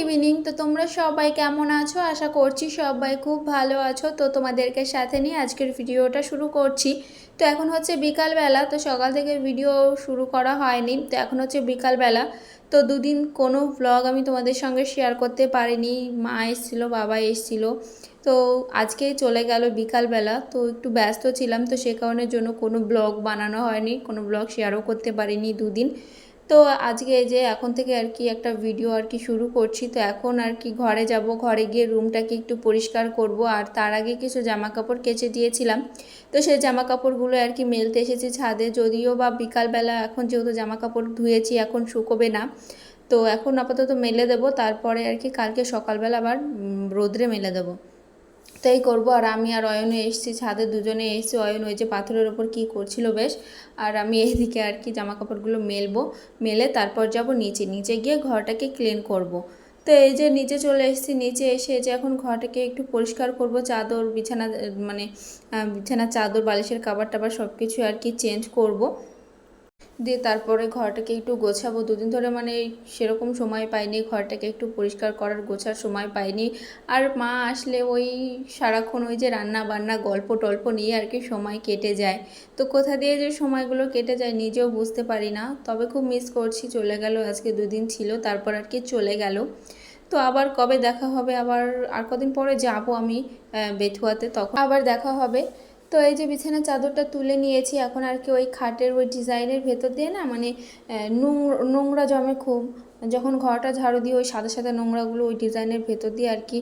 Evening. তো তোমরা সবাই কেমন আছো? আশা করছি সবাই খুব ভালো আছো। তো তোমাদেরকে সাথে নিয়ে আজকের ভিডিওটা শুরু করছি। তো এখন হচ্ছে বিকালবেলা, তো সকাল থেকে ভিডিও শুরু করা হয়নি, তো এখন হচ্ছে বিকালবেলা। তো দুদিন কোনো ভ্লগ আমি তোমাদের সঙ্গে শেয়ার করতে পারিনি। মা এসেছিলো, বাবা এসেছিলো, তো আজকে চলে গেল বিকালবেলা। তো একটু ব্যস্ত ছিলাম, তো সে কারণের জন্য কোনো ব্লগ বানানো হয়নি, কোনো ব্লগ শেয়ারও করতে পারিনি দুদিন। তো আজকে এই যে এখন থেকে আর কি একটা ভিডিও আর কি শুরু করছি। তো এখন আর কি ঘরে যাব, ঘরে গিয়ে রুমটাকে একটু পরিষ্কার করব। আর তার আগে কিছু জামা কাপড় কেচে দিয়েছিলাম, তো সেই জামা কাপড়গুলো আর কি মেলতে এসেছি ছাদে। যদিও বা বিকালবেলা, এখন যেহেতু জামা কাপড় ধুয়েছি এখন শুকোবে না, তো এখন আপাতত মেলে দেবো। তারপরে আর কি কালকে সকালবেলা আবার রোদ্রে মেলে দেবো। তো এই করবো। আর আমি আর অয়নও এসেছি ছাদে, দুজনে এসেছি। অয়ন ওই যে পাথরের ওপর কী করছিল বেশ, আর আমি এইদিকে আর কি জামা কাপড়গুলো মেলবো। মেলে তারপর যাব নিচে, নিচে গিয়ে ঘরটাকে ক্লিন করব। তো এই যে নিচে চলে এসেছি, নিচে এসে যে এখন ঘরটাকে একটু পরিষ্কার করব। চাদর বিছানা, মানে বিছানার চাদর, বালিশের কাবার টাবার সব কিছু আর কি চেঞ্জ করব। দিয়ে তারপরে ঘরটাকে একটু গোছাবো। দুদিন ধরে মানে সেরকম সময় পাইনি, ঘরটাকে একটু পরিষ্কার করার, গোছার সময় পাইনি। আর মা আসলে ওই সারাক্ষণ ওই যে রান্না বান্না গল্প টল্প নিয়ে আর কি সময় কেটে যায়। তো কোথা দিয়ে যে সময়গুলো কেটে যায় নিজেও বুঝতে পারি না। তবে খুব মিস করছি, চলে গেল, আজকে দুদিন ছিল, তারপর আর কি চলে গেল। তো আবার কবে দেখা হবে, আবার আর কদিন পরে যাব আমি বেথুয়াতে, তখন আবার দেখা হবে। তো এই যে বিছানার চাদরটা তুলে নিয়েছি, এখন আর কি ওই খাটের ওই ডিজাইনের ভেতর দিয়ে না, মানে নোংরা জমে খুব। যখন ঘরটা ঝাড়ু দিয়ে ওই সাদা সাদা নোংরাগুলো ওই ডিজাইনের ভেতর দিয়ে আর কি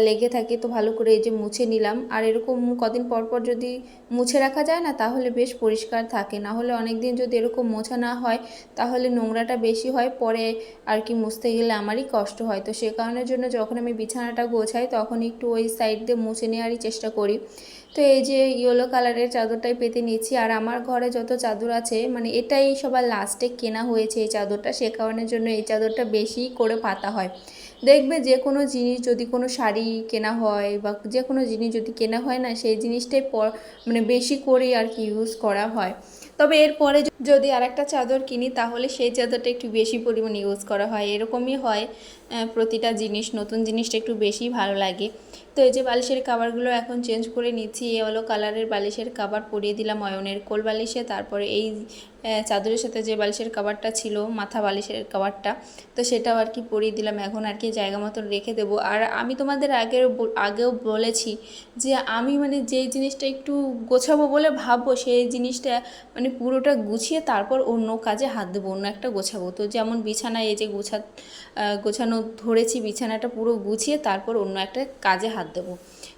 লেগে থাকে। তো ভালো করে এই যে মুছে নিলাম। আর এরকম কদিন পর পর যদি মুছে রাখা যায় না, তাহলে বেশ পরিষ্কার থাকে। না হলে অনেক দিন যদি এরকম মোছা না হয়, তাহলে নোংরাটা বেশি হয়, পরে আর কি মুছতে গেলে আমারই কষ্ট হয়। তো সে কারণের জন্য যখন আমি বিছানাটা গোছাই, তখন একটু ওই সাইড দিয়ে মুছে নেওয়ারই চেষ্টা করি। তো এই যে ইয়েলো কালারের চাদরটাই পেতে নিচ্ছি। আর আমার ঘরে যত চাদর আছে, মানে এটাই সবার লাস্টে কেনা হয়েছে এই চাদরটা, সে কারণের জন্য এই চাদরটা বেশি করে পাতা হয়। দেখবে যে কোনো জিনিস, যদি কোনো শাড়ি কেনা হয় বা যে কোনো জিনিস যদি কেনা হয় না, সেই জিনিসটাই মানে বেশি করে আর কি ইউজ করা হয়। তবে এরপরে যদি আর একটা চাদর কিনি, তাহলে সেই চাদরটা একটু বেশি পরিমাণে ইউজ করা হয়। এরকমই হয়, প্রতিটা জিনিস, নতুন জিনিসটা একটু বেশি ভালো লাগে। তো এই যে বালিশের কাভারগুলো এখন চেঞ্জ করে নিচ্ছি। ইয়েলো কালারের বালিশের কাভার পরিয়ে দিলাম অয়নের কোল বালিশে। তারপরে এই চাদরের সাথে যে বালিশের কাভারটা ছিল, মাথা বালিশের কাভারটা, তো সেটাও আর কি পরিয়ে দিলাম। এখন আর কি জায়গা মতন রেখে দেবো। আর আমি তোমাদের আগেও বলেছি যে আমি মানে যেই জিনিসটা একটু গোছাবো বলে ভাববো, সেই জিনিসটা মানে পুরোটা গুছিয়ে তারপর অন্য কাজে হাত দেবো, অন্য একটা গোছাবো। তো যেমন বিছানায় এই যে গোছানো ধরেছি, বিছানাটা পুরো গুছিয়ে তারপর অন্য একটা কাজে হাত দেবো।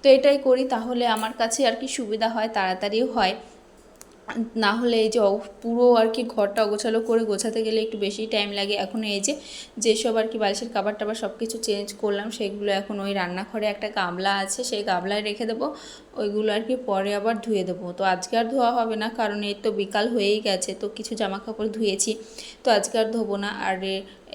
তো এটাই করি, তাহলে আমার কাছে আর কি সুবিধা হয়, তাড়াতাড়িও হয়। না হলে এই যে পুরো আর কি ঘরটা অগোছালো করে গোছাতে গেলে একটু বেশি টাইম লাগে। এখন এই যে যেসব আর কি বালিশের কাবার টাবার সব কিছু চেঞ্জ করলাম, সেগুলো এখন ওই রান্নাঘরে একটা গামলা আছে, সেই গামলায় রেখে দেবো। ওইগুলো আর কি পরে আবার ধুয়ে দেবো। তো আজকে আর ধোয়া হবে না, কারণ এই তো বিকাল হয়েই গেছে, তো কিছু জামা কাপড় ধুয়েছি, তো আজকে আর ধোবো না। আর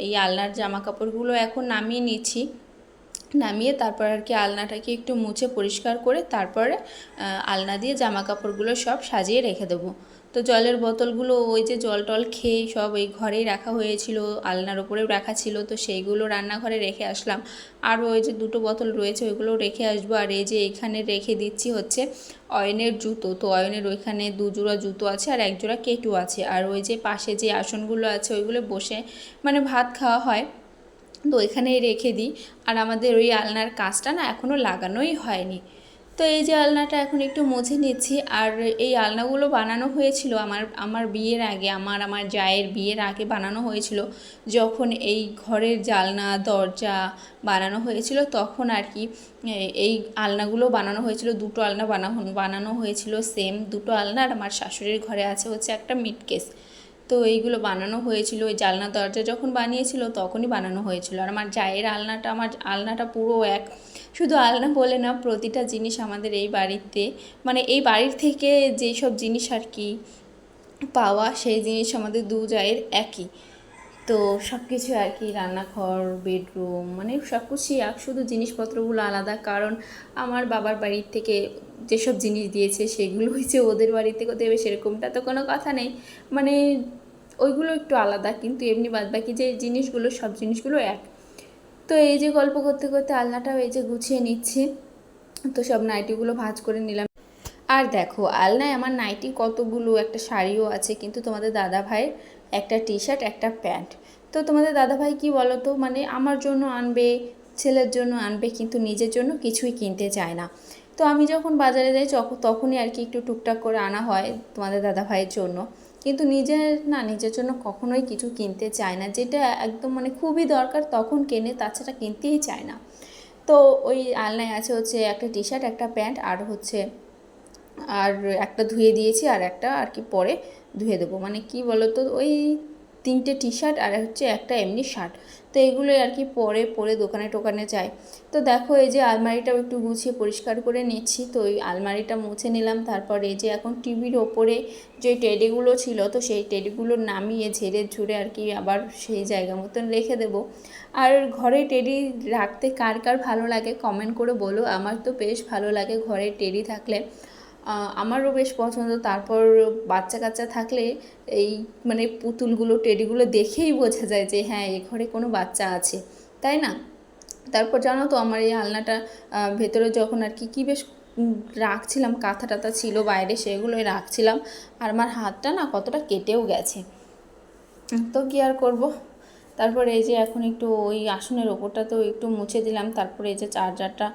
এই আলনার জামা কাপড়গুলো এখন নামিয়ে নিচ্ছি। নামিয়ে তারপর আর কি আলনাটাকে একটু মুছে পরিষ্কার করে তারপরে আলনা দিয়ে জামা কাপড়গুলো সব সাজিয়ে রেখে দেবো। তো জলের বোতলগুলো ওই যে জল টল খেয়ে সব এই ঘরেই রাখা হয়েছিল, আলনার ওপরেও রাখা ছিল, তো সেইগুলো রান্নাঘরে রেখে আসলাম। আর ওই যে দুটো বোতল রয়েছে, ওইগুলো রেখে আসবো। আর এই যে এখানে রেখে দিচ্ছি হচ্ছে অয়নের জুতো। তো অয়নের ওইখানে 2 জোড়া জুতো আছে আর 1 জোড়া কেটু আছে। আর ওই যে পাশে যে আসনগুলো আছে, ওইগুলো বসে মানে ভাত খাওয়া হয়, তো এখানেই রেখে দিই। আর আমাদের ওই আলনার কাজটা না এখনও লাগানোই হয়নি। তো এই যে আলনাটা এখন একটু মুছে নিচ্ছি। আর এই আলনাগুলো বানানো হয়েছিল আমার বিয়ের আগে, আমার জায়ের বিয়ের আগে বানানো হয়েছিল। যখন এই ঘরের জানলা দরজা বানানো হয়েছিল, তখন আর কি এই আলনাগুলো বানানো হয়েছিল। দুটো আলনা বানানো হয়েছিল, সেম দুটো আলনা। আর আমার শাশুড়ির ঘরে আছে হচ্ছে একটা মিটকেস। তো এইগুলো বানানো হয়েছিল, ওই জানলা দরজা যখন বানিয়েছিল তখনই বানানো হয়েছিল। আর আমার জায়ের আমার আলনাটা পুরো এক, শুধু আলনা বলে না, প্রতিটা জিনিস আমাদের এই বাড়িতে, মানে এই বাড়ির থেকে যেই সব জিনিস আর কি পাওয়া, সেই জিনিস আমাদের 2 জায়ের একই। তো সব কিছু আর কি, রান্নাঘর, বেডরুম, মানে সব কিছুই এক, শুধু জিনিসপত্রগুলো আলাদা। কারণ আমার বাবার বাড়ির থেকে যেসব জিনিস দিয়েছে, সেগুলো হয়েছে ওদের বাড়ি থেকে দেবে সেরকমটা তো কোনো কথা নেই, মানে ওইগুলো একটু আলাদা, কিন্তু এমনি বাদবাকি যে জিনিসগুলো, সব জিনিসগুলো এক। তো এই যে গল্প করতে করতে আলনাটাও এই যে গুছিয়ে নিচ্ছি। তো সব নাইটিগুলো ভাঁজ করে নিলাম। আর দেখো আলনায় আমার নাইটি কতগুলো, একটা শাড়িও আছে, কিন্তু তোমাদের দাদা ভাইয়ের একটা টি শার্ট একটা প্যান্ট। তো তোমাদের দাদা ভাই কী বলো তো, মানে আমার জন্য আনবে, ছেলের জন্য আনবে, কিন্তু নিজের জন্য কিছুই কিনতে চায় না। তো আমি যখন বাজারে যাই তখনই আর কি একটু টুকটাক করে আনা হয় তোমাদের দাদা ভাইয়ের জন্য, কিন্তু নিজের জন্য কখনোই কিছু কিনতে চায় না। যেটা একদম মানে খুবই দরকার তখন কেনে, তাছাড়া কিনতেই চায় না। তো ওই আলনায় আছে হচ্ছে একটা টি শার্ট একটা প্যান্ট, আর একটা ধুয়ে দিয়েছি, আর একটা আর কি পরে ধুয়ে দেবো। মানে কি বলো তো, ওই 3টে টি শার্ট আর হচ্ছে একটা এমনি শার্ট। তো এগুলোই আর কি পরে দোকানে টোকানে যায়। তো দেখো এই যে আলমারিটাও একটু গুছিয়ে পরিষ্কার করে নিচ্ছি। তো ওই আলমারিটা মুছে নিলাম। তারপর এই যে এখন টিভির ওপরে যে টেডিগুলো ছিল, তো সেই টেডিগুলো নামিয়ে ঝেড়ে ঝুড়ে আর কি আবার সেই জায়গা মতন রেখে দেবো। আর ঘরে টেডি রাখতে কার কার ভালো লাগে কমেন্ট করে বলো। আমার তো বেশ ভালো লাগে ঘরে টেডি থাকলে, আমারও বেশ পছন্দ। তারপর বাচ্চা কাচ্চা থাকলে এই মানে পুতুলগুলো টেডিগুলো দেখেই বোঝা যায় যে হ্যাঁ এ ঘরে কোনো বাচ্চা আছে, তাই না? তারপর জানো তো আমার এই আলনাটা ভেতরে যখন আর কি বেশ রাখছিলাম, কাঁথা টাথা ছিল বাইরে, সেগুলোই রাখছিলাম, আর আমার হাতটা না কতটা কেটেও গেছে। তো কী আর করবো। তারপর এই যে এখন একটু ওই আসনের ওপরটা তো একটু মুছে দিলাম। তারপরে এই যে চার্জারটা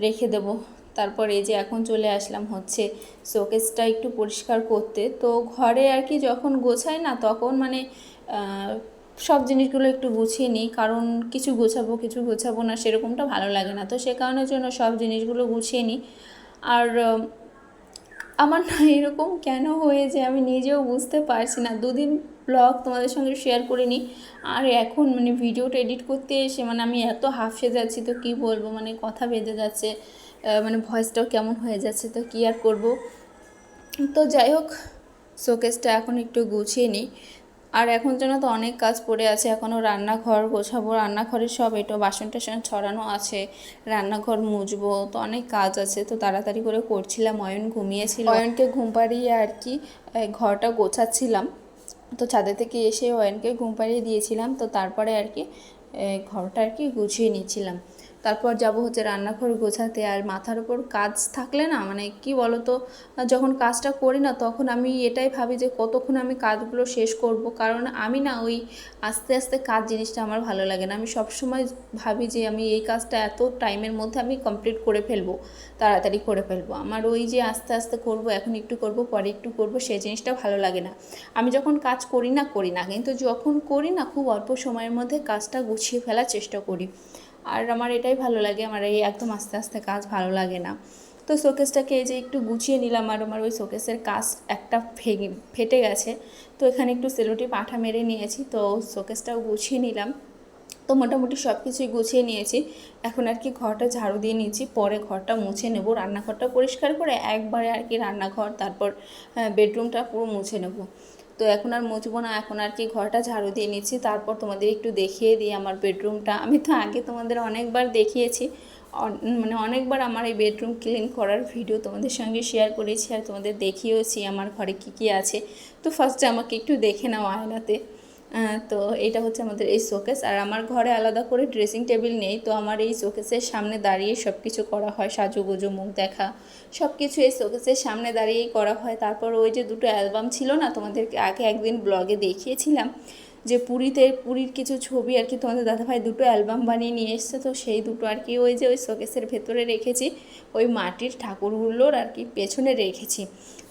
রেখে দেবো। তারপর এই যে এখন চলে আসলাম হচ্ছে শোকেসটা একটু পরিষ্কার করতে। তো ঘরে আর কি যখন গোছাই না, তখন মানে সব জিনিসগুলো একটু গুছিয়ে নিই, কারণ কিছু গোছাবো না সেরকমটা ভালো লাগে না। তো সে কারণের জন্য সব জিনিসগুলো গুছিয়ে নিই। আর আমার না এরকম কেন হয়েছে আমি নিজেও বুঝতে পারছি না। 2 দিন ব্লগ তোমাদের সঙ্গে শেয়ার করিনি, আর এখন মানে ভিডিওটা এডিট করতে এসে মানে আমি এত হাঁফসে যাচ্ছি, তো কী বলবো, মানে কথা বেঁধে যাচ্ছে, মানে ভয়েসটাও কেমন হয়ে যাচ্ছে। তো কী আর করব। তো যাই হোক, শোকেসটা এখন একটু গুছিয়ে নিই। আর এখন যেন তো অনেক কাজ পড়ে আছে, এখনও রান্নাঘর গোছাবো, রান্নাঘরের সব একটু বাসন টাসন ছড়ানো আছে, রান্নাঘর মুছবো, তো অনেক কাজ আছে। তো তাড়াতাড়ি করে করছিলাম। অয়ন ঘুমিয়েছিল, অয়নকে ঘুম পাড়িয়ে আর কি ঘরটা গোছাচ্ছিলাম। তো ছাদে থেকে এসে অয়নকে ঘুম পাড়িয়ে দিয়েছিলাম। তো তারপরে আর কি ঘরটা আর কি গুছিয়ে নিচ্ছিলাম। তারপর যাব হচ্ছে রান্নাঘর গোছাতে। আর মাথার উপর কাজ থাকলে না, মানে কি বলো তো, যখন কাজটা করি না তখন আমি এটাই ভাবি যে কতক্ষণ আমি কাজগুলো শেষ করব। কারণ আমি না ওই আস্তে আস্তে কাজ জিনিসটা আমার ভালো লাগে না। আমি সবসময় ভাবি যে আমি এই কাজটা এত টাইমের মধ্যে আমি কমপ্লিট করে ফেলবো, তাড়াতাড়ি করে ফেলবো। আমার ওই যে আস্তে আস্তে করব, এখন একটু করব পরে একটু করব, সেই জিনিসটা ভালো লাগে না। আমি যখন কাজ করি না কিন্তু যখন করি না খুব অল্প সময়ের মধ্যে কাজটা গুছিয়ে ফেলার চেষ্টা করি। আর আমার এটাই ভালো লাগে, আমার এই একদম আস্তে আস্তে কাজ ভালো লাগে না। তো শোকেসটাকে এই যে একটু গুছিয়ে নিলাম। আর আমার ওই শোকেসের কাজ একটা ফেটে গেছে, তো এখানে একটু সেলোটিপ আঠা মেরে নিয়েছি। তো শোকেসটাও গুছিয়ে নিলাম। তো মোটামুটি সব কিছুই গুছিয়ে নিয়েছি। এখন আর কি ঘরটা ঝাড়ু দিয়ে নিচ্ছি, পরে ঘরটা মুছে নেব। রান্নাঘরটা পরিষ্কার করে একবারে আর কি রান্নাঘর, তারপর বেডরুমটা পুরো মুছে নেব। তো এখন আর মুছবো না, এখন আর কি ঘরটা ঝাড়ু দিয়ে নিচ্ছি। তারপর তোমাদের একটু দেখিয়ে দিই আমার বেডরুমটা। আমি তো আগে তোমাদের অনেকবার দেখিয়েছি, মানে অনেকবার আমার এই বেডরুম ক্লিন করার ভিডিও তোমাদের সঙ্গে শেয়ার করেছি, আর তোমাদের দেখিয়েওছি আমার ঘরে কী কী আছে। তো ফার্স্টে আমাকে একটু দেখে নাও আয়নাতে। তো এইটা হচ্ছে আমাদের এই শোকেস। আর আমার ঘরে আলাদা করে ড্রেসিং টেবিল নেই, তো আমার এই শোকেসের সামনে দাঁড়িয়ে সব কিছু করা হয়, সাজুগুজু মুখ দেখা সব কিছু এই শোকেসের সামনে দাঁড়িয়েই করা হয়। তারপর ওই যে 2টো অ্যালবাম ছিল না, তোমাদেরকে আগে একদিন ব্লগে দেখিয়েছিলাম যে পুরীর কিছু ছবি আর কি তোমাদের দাদাভাই 2টো অ্যালবাম বানিয়ে নিয়ে এসছে। তো সেই 2টো আর কি ওই যে ওই শোকেসের ভেতরে রেখেছি, ওই মাটির ঠাকুরগুলোর আর কি পেছনে রেখেছি।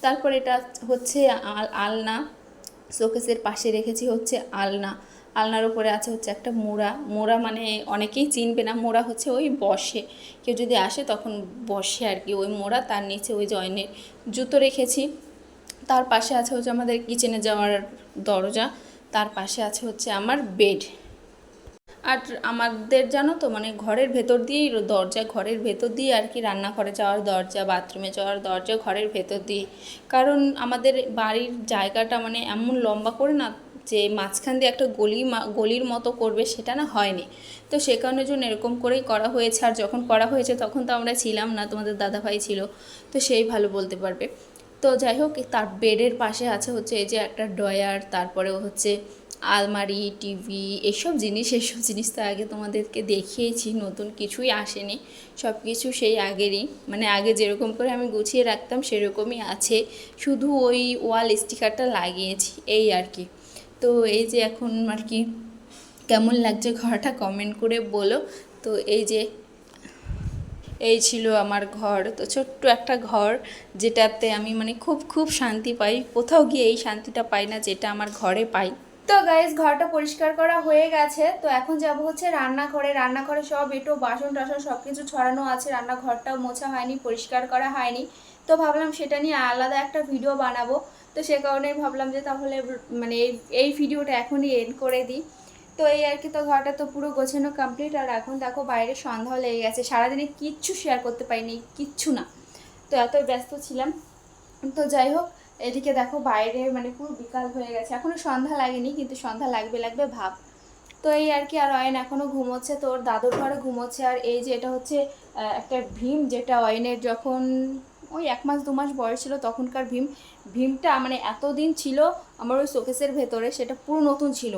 তারপর এটা হচ্ছে আলনা, শোকেসের পাশে রেখেছি হচ্ছে আলনার উপরে আছে হচ্ছে একটা মোড়া মানে অনেকেই চিনবে না। মোড়া হচ্ছে ওই বসে, কেউ যদি আসে তখন বসে আর কি ওই মোড়া। তার নিচে ওই জয়েনের জুতো রেখেছি। তার পাশে আছে হচ্ছে আমাদের কিচেনে যাওয়ার দরজা। তার পাশে আছে হচ্ছে আমার বেড। আর আমাদের জানো তো মানে ঘরের ভেতর দিয়েই দরজা, ঘরের ভেতর দিয়ে আর কি রান্নাঘরে যাওয়ার দরজা, বাথরুমে যাওয়ার দরজা ঘরের ভেতর দিয়ে। কারণ আমাদের বাড়ির জায়গাটা মানে এমন লম্বা করে না যে মাঝখান দিয়ে একটা গলির মতো করবে, সেটা না হয়নি। তো সে কারণের জন্য এরকম করেই করা হয়েছে। আর যখন করা হয়েছে তখন তো আমরা ছিলাম না, তোমাদের দাদাভাই ছিল, তো সেই ভালো বলতে পারবে। তো যাই হোক, তার বেডের পাশে আছে হচ্ছে এই যে একটা ড্রয়ার, তারপরে হচ্ছে আলমারি, টিভি, এসব জিনিস তো আগে তোমাদেরকে দেখিয়েছি, নতুন কিছুই আসেনি, সব কিছু সেই আগেরই, মানে আগে যেরকম করে আমি গুছিয়ে রাখতাম সেরকমই আছে, শুধু ওই ওয়াল স্টিকারটা লাগিয়েছি এই আর কি। তো এই যে এখন আর কি কেমন লাগছে ঘরটা কমেন্ট করে বলো। তো এই ছিল আমার ঘর, তো ছোট্ট একটা ঘর, যেটাতে আমি মানে খুব খুব শান্তি পাই, কোথাও গিয়ে এই শান্তিটা পাই না যেটা আমার ঘরে পাই। তো গাইস, ঘরটা পরিষ্কার করা হয়ে গেছে, তো এখন যাব হচ্ছে রান্নাঘরে সব এঁটো বাসন টাসন সব কিছু ছড়ানো আছে, রান্নাঘরটাও মোছা হয়নি, পরিষ্কার করা হয়নি। তো ভাবলাম সেটা নিয়ে আলাদা একটা ভিডিও বানাবো, তো সে কারণেই ভাবলাম যে তাহলে মানে এই ভিডিওটা এখনই এন্ড করে দিই। তো এই আর কি, তো ঘরটা তো পুরো গোছানো কমপ্লিট, আর এখন দেখো বাইরে সন্ধ্যাও লেগে গেছে, সারাদিনে কিচ্ছু শেয়ার করতে পারিনি, কিচ্ছু না, তো এতই ব্যস্ত ছিলাম। তো যাই হোক, এদিকে দেখো বাইরে মানে পুরো বিকাল হয়ে গেছে, এখনও সন্ধ্যা লাগেনি কিন্তু সন্ধ্যা লাগবে লাগবে ভাব। তো এই আর কি, আর অয়ন এখনও ঘুমোচ্ছে, তো ওর দাদুর ঘরে ঘুমোচ্ছে। আর এই যে এটা হচ্ছে একটা ভীম, যেটা অয়নের যখন ওই 1 মাস 2 মাস বয়স ছিল তখনকার ভীমটা মানে এতদিন ছিল আমার ওই শোকেসের ভেতরে, সেটা পুরো নতুন ছিল।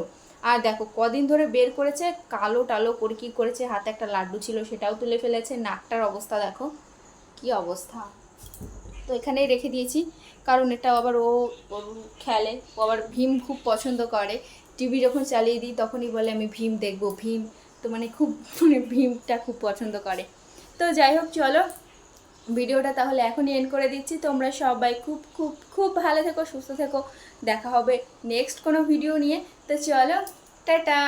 আর দেখো কদিন ধরে বের করেছে, কালো টালো করে কী করেছে, হাতে একটা লাড্ডু ছিল সেটাও তুলে ফেলেছে, নাকটার অবস্থা দেখো কি অবস্থা। তো এখানেই রেখে দিয়েছি, কারণ এটা আবার ওর খেলে, ও আবার ভীম খুব পছন্দ করে, টিভি যখন চালিয়ে দিই তখনই বলে আমি ভীম দেখবো ভীম, তো মানে খুব মানে ভীমটা খুব পছন্দ করে। তো যাই হোক চলো, ভিডিওটা তাহলে এখনই এন্ড করে দিচ্ছি, তোমরা সবাই খুব খুব খুব ভালো থেকো, সুস্থ থেকো, দেখা হবে নেক্সট কোনো ভিডিও নিয়ে। তো চলো, টাটা।